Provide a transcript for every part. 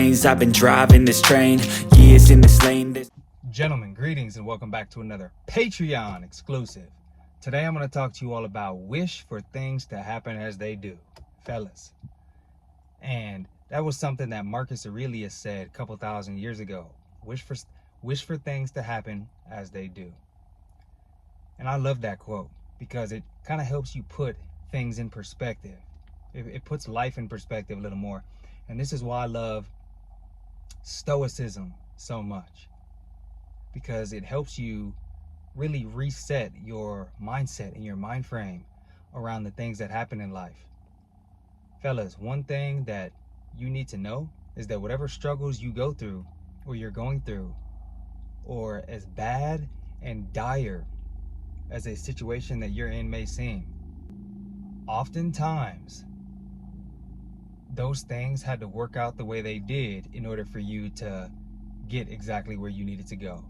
lanes. I've been driving this train, years in this lane. Gentlemen, greetings and welcome back to another Patreon exclusive. Today I'm going to talk to you all about wish for things to happen as they do, fellas. And that was something that Marcus Aurelius said a couple thousand years ago. Wish for things to happen as they do. And I love that quote because it kind of helps you put things in perspective. It puts life in perspective a little more. And this is why I love Stoicism so much, because it helps you really reset your mindset and your mind frame around the things that happen in life. Fellas, one thing that you need to know is that whatever struggles you go through or you're going through, or as bad and dire as a situation that you're in may seem, oftentimes those things had to work out the way they did in order for you to get exactly where you needed to go.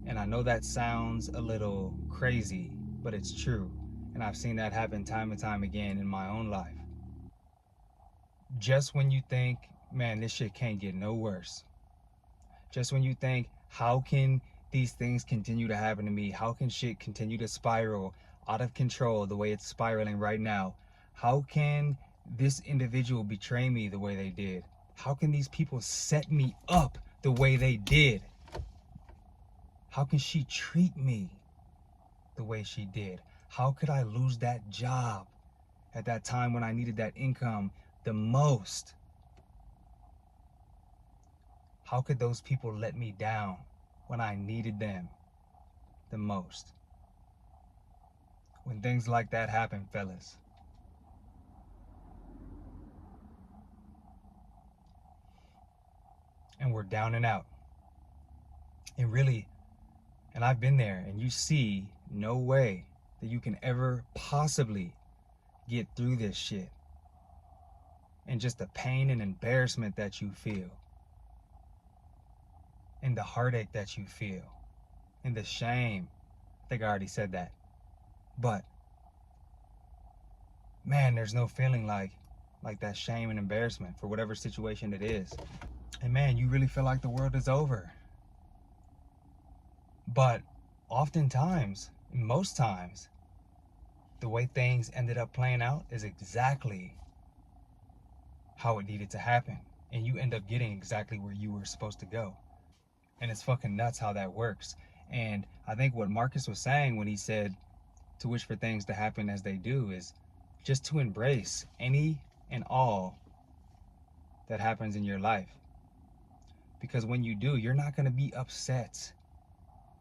And I know that sounds a little crazy, but it's true. And I've seen that happen time and time again in my own life. Just when you think, man, this shit can't get no worse. Just when you think, how can these things continue to happen to me? How can shit continue to spiral out of control the way it's spiraling right now? How can this individual betray me the way they did? How can these people set me up the way they did? How can she treat me the way she did? How could I lose that job at that time when I needed that income the most? How could those people let me down when I needed them the most? When things like that happen, fellas, and we're down and out, and I've been there, and you see no way that you can ever possibly get through this shit, and just the pain and embarrassment that you feel, and the heartache that you feel, and the shame. I think I already said that, but man, there's no feeling like that shame and embarrassment for whatever situation it is. And man, you really feel like the world is over. But oftentimes, most times, the way things ended up playing out is exactly how it needed to happen. And you end up getting exactly where you were supposed to go. And it's fucking nuts how that works. And I think what Marcus was saying when he said to wish for things to happen as they do is just to embrace any and all that happens in your life. Because when you do, you're not going to be upset.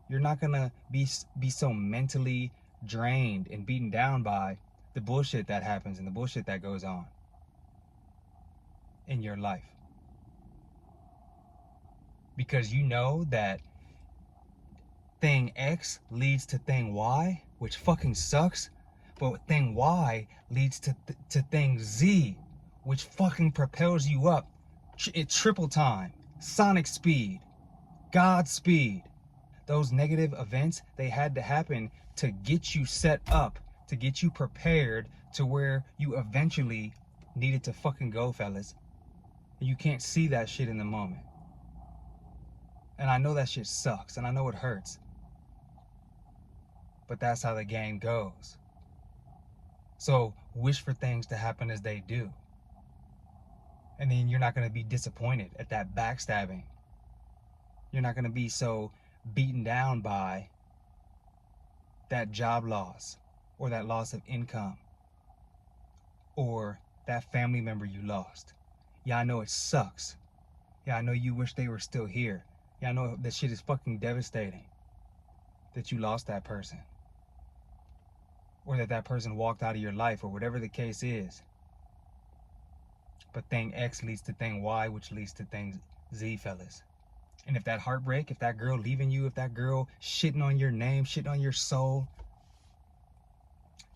You're not going to be so mentally drained and beaten down by the bullshit that happens and the bullshit that goes on in your life. Because you know that thing X leads to thing Y, which fucking sucks. But thing Y leads to thing Z, which fucking propels you up at triple time, sonic speed, God speed. Those negative events, they had to happen to get you set up, to get you prepared to where you eventually needed to fucking go, fellas. You can't see that shit in the moment. And I know that shit sucks, and I know it hurts. But that's how the game goes. So wish for things to happen as they do. And then you're not going to be disappointed at that backstabbing. You're not going to be so beaten down by that job loss, or that loss of income, or that family member you lost. Yeah, I know it sucks. Yeah, I know you wish they were still here. Yeah, I know that shit is fucking devastating that you lost that person, or that person walked out of your life, or whatever the case is. But thing X leads to thing Y, which leads to thing Z, fellas. And if that heartbreak, if that girl leaving you, if that girl shitting on your name, shitting on your soul,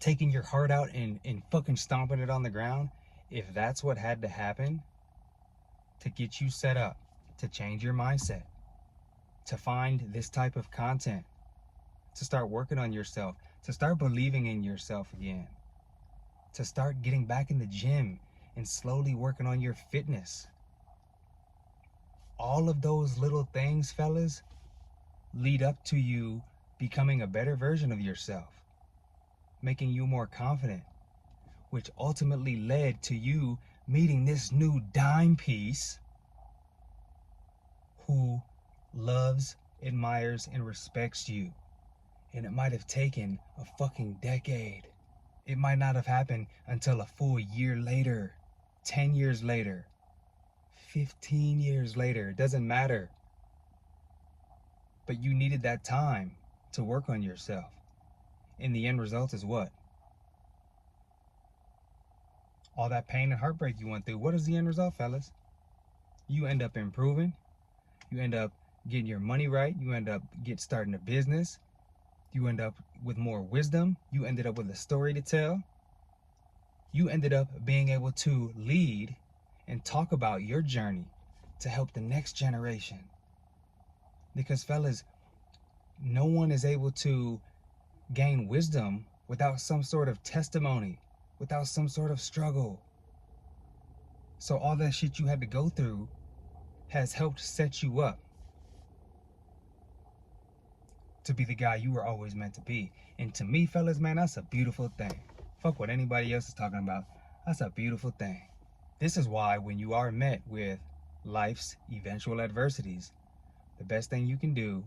taking your heart out and fucking stomping it on the ground, if that's what had to happen to get you set up, to change your mindset, to find this type of content, to start working on yourself, to start believing in yourself again, to start getting back in the gym and slowly working on your fitness, all of those little things, fellas, lead up to you becoming a better version of yourself, making you more confident, which ultimately led to you meeting this new dime piece who loves, admires, and respects you. And it might have taken a fucking decade. It might not have happened until a full year later, 10 years later, 15 years later. It doesn't matter. But you needed that time to work on yourself. And the end result is what? All that pain and heartbreak you went through. What is the end result, fellas? You end up improving. You end up getting your money right. You end up starting a business. You end up with more wisdom. You ended up with a story to tell. You ended up being able to lead and talk about your journey to help the next generation. Because fellas, no one is able to gain wisdom without some sort of testimony, without some sort of struggle. So all that shit you had to go through has helped set you up to be the guy you were always meant to be. And to me, fellas, man, that's a beautiful thing. Fuck what anybody else is talking about. That's a beautiful thing. This is why when you are met with life's eventual adversities, the best thing you can do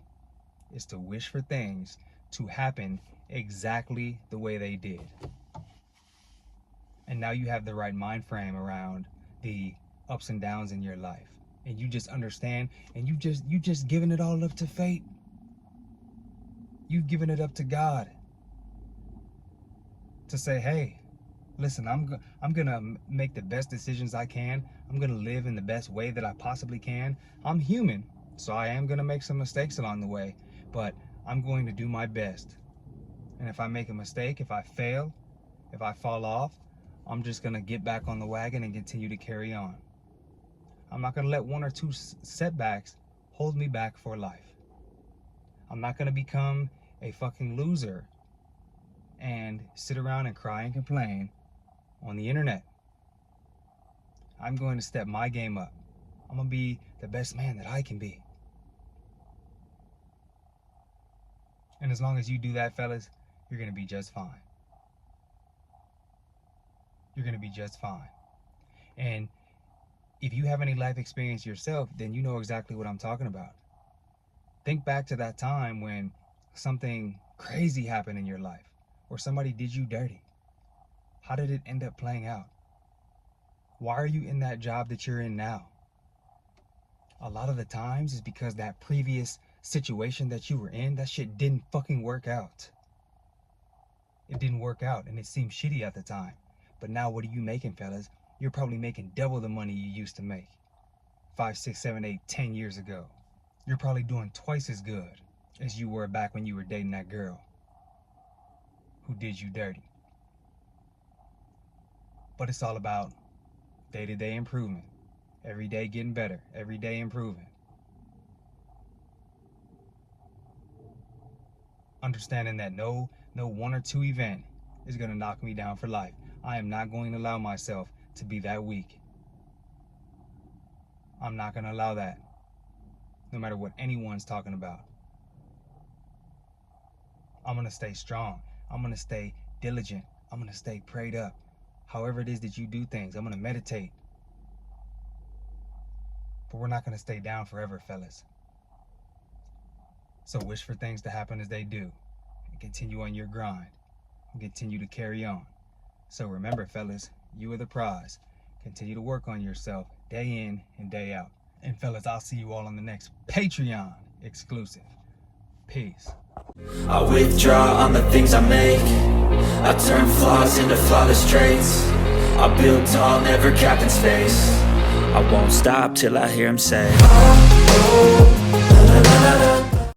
is to wish for things to happen exactly the way they did. And now you have the right mind frame around the ups and downs in your life. And you just understand, and you just giving it all up to fate. You've given it up to God to say, hey, listen, I'm gonna make the best decisions I can. I'm gonna live in the best way that I possibly can. I'm human, so I am gonna make some mistakes along the way, but I'm going to do my best. And if I make a mistake, if I fail, if I fall off, I'm just gonna get back on the wagon and continue to carry on. I'm not gonna let one or two setbacks hold me back for life. I'm not gonna become a fucking loser and sit around and cry and complain on the internet. I'm going to step my game up. I'm gonna be the best man that I can be. And as long as you do that, fellas, you're gonna be just fine. You're gonna be just fine. And if you have any life experience yourself, then you know exactly what I'm talking about. Think back to that time when something crazy happened in your life, or somebody did you dirty. How did it end up playing out? Why are you in that job that you're in now? A lot of the times is because that previous situation that you were in, that shit didn't fucking work out. It didn't work out, and it seemed shitty at the time. But now what are you making, fellas? You're probably making double the money you used to make 5, 6, 7, 8, 10 years ago. You're probably doing twice as good as you were back when you were dating that girl who did you dirty. But it's all about day-to-day improvement. Every day getting better. Every day improving. Understanding that no one or two event is going to knock me down for life. I am not going to allow myself to be that weak. I'm not going to allow that. No matter what anyone's talking about. I'm going to stay strong. I'm going to stay diligent. I'm going to stay prayed up. However it is that you do things, I'm going to meditate. But we're not going to stay down forever, fellas. So wish for things to happen as they do. And continue on your grind. And continue to carry on. So remember, fellas, you are the prize. Continue to work on yourself day in and day out. And fellas, I'll see you all on the next Patreon exclusive. Peace. I withdraw on the things I make. I turn flaws into flawless traits. I build tall, never capped in space. I won't stop till I hear him say, oh, oh, la, la, la, la.